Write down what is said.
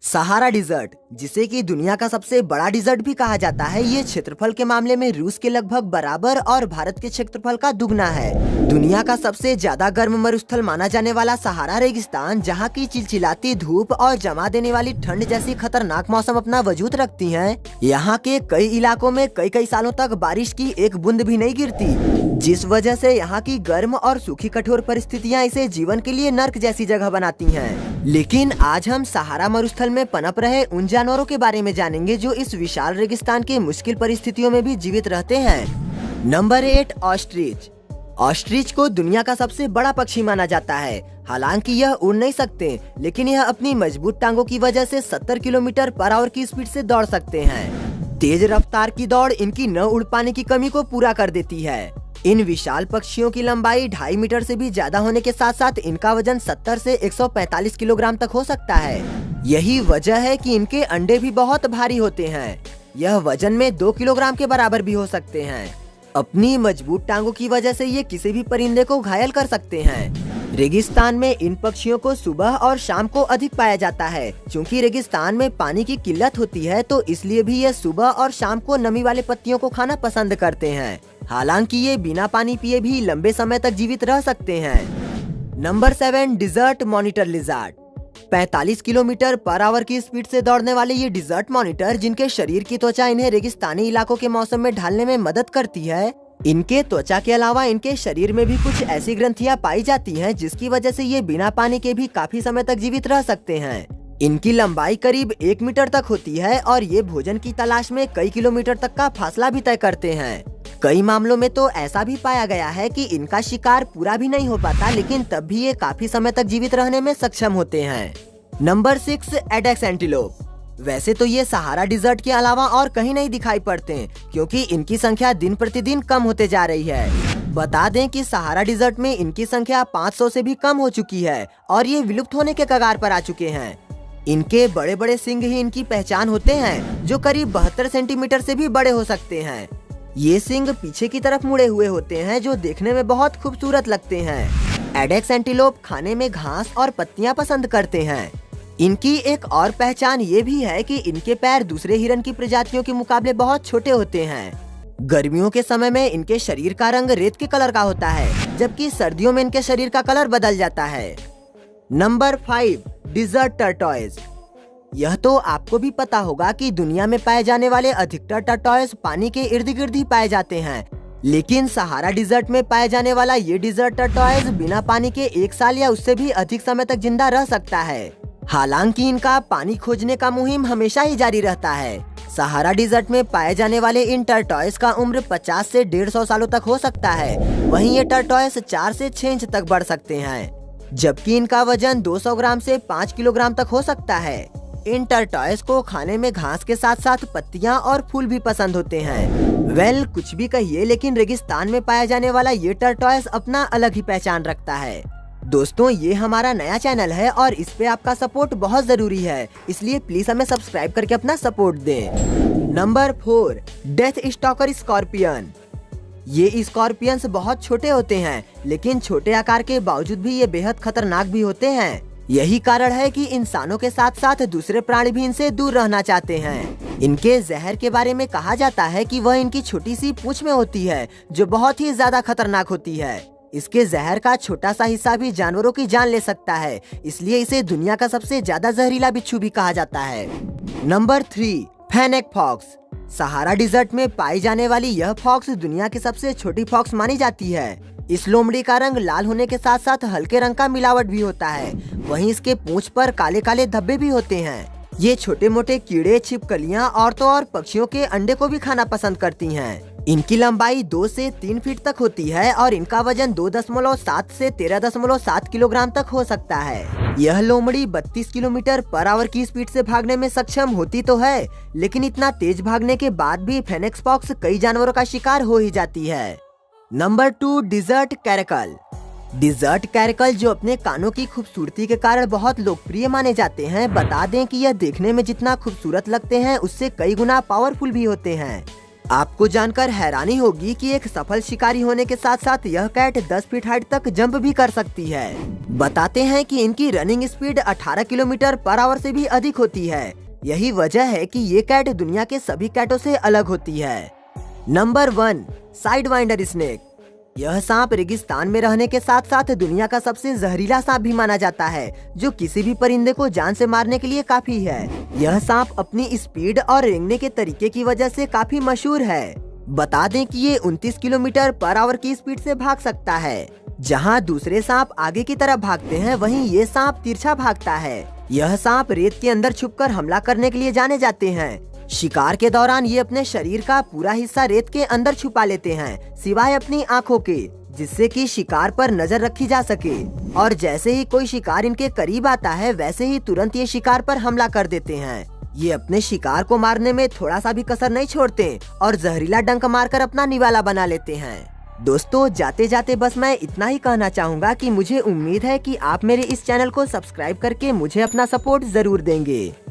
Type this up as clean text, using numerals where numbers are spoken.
Sahara desert, जिसे कि दुनिया का सबसे बड़ा डिजर्ट भी कहा जाता है, ये क्षेत्रफल के मामले में रूस के लगभग बराबर और भारत के क्षेत्रफल का दुगना है। दुनिया का सबसे ज्यादा गर्म मरुस्थल माना जाने वाला सहारा रेगिस्तान, जहाँ की चिलचिलाती धूप और जमा देने वाली ठंड जैसी खतरनाक मौसम अपना वजूद रखती हैं। यहाँ के कई इलाकों में कई कई सालों तक बारिश की एक बूंद भी नहीं गिरती, जिस वजह से यहाँ की गर्म और सूखी कठोर परिस्थितियाँ इसे जीवन के लिए नर्क जैसी जगह बनाती हैं। लेकिन आज हम सहारा मरुस्थल में पनप रहे उन जानवरों के बारे में जानेंगे जो इस विशाल रेगिस्तान के मुश्किल परिस्थितियों में भी जीवित रहते हैं। Number 8, ostrich. ऑस्ट्रिच को दुनिया का सबसे बड़ा पक्षी माना जाता है। हालांकि यह उड़ नहीं सकते, लेकिन यह अपनी मजबूत टांगों की वजह से 70 किलोमीटर पर आवर की स्पीड से दौड़ सकते हैं। तेज रफ्तार की दौड़ इनकी न उड़ पाने की कमी को पूरा कर देती है। इन विशाल पक्षियों की लंबाई 2.5 मीटर से भी ज्यादा होने के साथ साथ इनका वजन 70 से 145 किलोग्राम तक हो सकता है। यही वजह है कि इनके अंडे भी बहुत भारी होते हैं। यह वजन में 2 किलोग्राम के बराबर भी हो सकते हैं। अपनी मजबूत टांगों की वजह से ये किसी भी परिंदे को घायल कर सकते हैं। रेगिस्तान में इन पक्षियों को सुबह और शाम को अधिक पाया जाता है। क्योंकि रेगिस्तान में पानी की किल्लत होती है, तो इसलिए भी ये सुबह और शाम को नमी वाले पत्तियों को खाना पसंद करते हैं। हालांकि ये बिना पानी पिए भी लंबे समय तक जीवित रह सकते हैं। Number 7, desert monitor lizard. 45 kilometre per hour की स्पीड से दौड़ने वाले ये डिजर्ट मॉनिटर, जिनके शरीर की त्वचा इन्हें रेगिस्तानी इलाकों के मौसम में ढलने में मदद करती है, इनके त्वचा के अलावा इनके शरीर में भी कुछ ऐसी ग्रंथियां पाई जाती हैं, जिसकी वजह से ये बिना पानी के भी काफी समय तक जीवित रह सकते हैं। इनकी लंबाई करीब 1 मीटर तक होती है और ये भोजन की तलाश में कई किलोमीटर तक का फासला भी तय करते हैं। कई मामलों में तो ऐसा भी पाया गया है कि इनका शिकार पूरा भी नहीं हो पाता, लेकिन तब भी ये काफी समय तक जीवित रहने में सक्षम होते हैं। Number 6, एडेक्स antelope. वैसे तो ये सहारा डिजर्ट के अलावा और कहीं नहीं दिखाई पड़ते, क्योंकि इनकी संख्या दिन प्रतिदिन कम होते जा रही है। बता दें कि सहारा डिजर्ट में इनकी संख्या 500 से भी कम हो चुकी है और ये विलुप्त होने के कगार पर आ चुके हैं। इनके बड़े बड़े सिंग ही इनकी पहचान होते हैं, जो करीब 72 सेंटीमीटर से भी बड़े हो सकते हैं। ये सिंग पीछे की तरफ मुड़े हुए होते हैं, जो देखने में बहुत खूबसूरत लगते हैं। एडेक्स एंटीलोप खाने में घास और पत्तियां पसंद करते हैं। इनकी एक और पहचान ये भी है कि इनके पैर दूसरे हिरन की प्रजातियों के मुकाबले बहुत छोटे होते हैं। गर्मियों के समय में इनके शरीर का रंग रेत के कलर का होता है, जबकि सर्दियों में इनके शरीर का कलर बदल जाता है। Number 5, desert tortoise. यह तो आपको भी पता होगा कि दुनिया में पाए जाने वाले अधिकतर टर्टॉइज पानी के इर्द गिर्द ही पाए जाते हैं, लेकिन सहारा डिजर्ट में पाए जाने वाला ये डिजर्ट टर्टॉइज बिना पानी के 1 साल या उससे भी अधिक समय तक जिंदा रह सकता है। हालांकि इनका पानी खोजने का मुहिम हमेशा ही जारी रहता है। सहारा डिजर्ट में पाए जाने वाले इन टर्टॉइज का उम्र 50 से 150 सालों तक हो सकता है। वहीं ये टर्टॉइज 4 से 6 इंच तक बढ़ सकते हैं, जबकि इनका वजन 200 ग्राम से 5 किलोग्राम तक हो सकता है। इन टर्टॉइज को खाने में घास के साथ साथ पत्तियां और फूल भी पसंद होते हैं। कुछ भी कहिए, लेकिन रेगिस्तान में पाया जाने वाला ये टर्टॉइज अपना अलग ही पहचान रखता है। दोस्तों, ये हमारा नया चैनल है और इस पे आपका सपोर्ट बहुत जरूरी है, इसलिए प्लीज हमें सब्सक्राइब करके अपना सपोर्ट दें। Number 4, death stalker scorpion. ये स्कॉर्पियंस बहुत छोटे होते हैं, लेकिन छोटे आकार के बावजूद भी ये बेहद खतरनाक भी होते हैं। यही कारण है कि इंसानों के साथ साथ दूसरे प्राणी भी इनसे दूर रहना चाहते हैं। इनके जहर के बारे में कहा जाता है कि वह इनकी छोटी सी पूंछ में होती है, जो बहुत ही ज्यादा खतरनाक होती है। इसके जहर का छोटा सा हिस्सा भी जानवरों की जान ले सकता है, इसलिए इसे दुनिया का सबसे ज्यादा जहरीला बिच्छू भी कहा जाता है। Number 3, fennec fox. Sahara desert में पाई जाने वाली यह फॉक्स दुनिया की सबसे छोटी फॉक्स मानी जाती है। इस लोमड़ी का रंग लाल होने के साथ साथ हल्के रंग का मिलावट भी होता है। वहीं इसके पूंछ पर काले काले धब्बे भी होते हैं। ये छोटे मोटे कीड़े, छिपकलियां और तो और पक्षियों के अंडे को भी खाना पसंद करती हैं। इनकी लंबाई 2 से 3 फीट तक होती है और इनका वजन 2.7 से 13.7 किलोग्राम तक हो सकता है। यह लोमड़ी 32 किलोमीटर पर आवर की स्पीड से भागने में सक्षम होती तो है, लेकिन इतना तेज भागने के बाद भी फेनेक फॉक्स कई जानवरों का शिकार हो ही जाती है। Number 2, desert caracal. Desert caracal, जो अपने कानों की खूबसूरती के कारण बहुत लोकप्रिय माने जाते हैं। बता दें कि यह देखने में जितना खूबसूरत लगते हैं, उससे कई गुना पावरफुल भी होते हैं। आपको जानकर हैरानी होगी कि एक सफल शिकारी होने के साथ साथ यह कैट 10 फीट हाइट तक जंप भी कर सकती है। बताते हैं कि इनकी running speed 18 kilometre per our से भी अधिक होती है। यही वजह है कि ये कैट दुनिया के सभी कैटों से अलग होती है। नंबर 1, साइडवाइंडर स्नेक। यह सांप रेगिस्तान में रहने के साथ साथ दुनिया का सबसे जहरीला सांप भी माना जाता है, जो किसी भी परिंदे को जान से मारने के लिए काफी है। यह सांप अपनी स्पीड और रेंगने के तरीके की वजह से काफी मशहूर है। बता दें कि ये 29 किलोमीटर पर आवर की स्पीड से भाग सकता है। जहां दूसरे सांप आगे की तरफ भागते हैं, वहीं ये सांप तिरछा भागता है। यह सांप रेत के अंदर छुपकर हमला करने के लिए जाने जाते हैं। शिकार के दौरान ये अपने शरीर का पूरा हिस्सा रेत के अंदर छुपा लेते हैं, सिवाय अपनी आँखों के, जिससे कि शिकार पर नजर रखी जा सके। और जैसे ही कोई शिकार इनके करीब आता है, वैसे ही तुरंत ये शिकार पर हमला कर देते हैं। ये अपने शिकार को मारने में थोड़ा सा भी कसर नहीं छोड़ते और जहरीला डंक मारकर अपना निवाला बना लेते हैं। दोस्तों, जाते जाते बस मैं इतना ही कहना चाहूँगा कि मुझे उम्मीद है कि आप मेरे इस चैनल को सब्सक्राइब करके मुझे अपना सपोर्ट जरूर देंगे।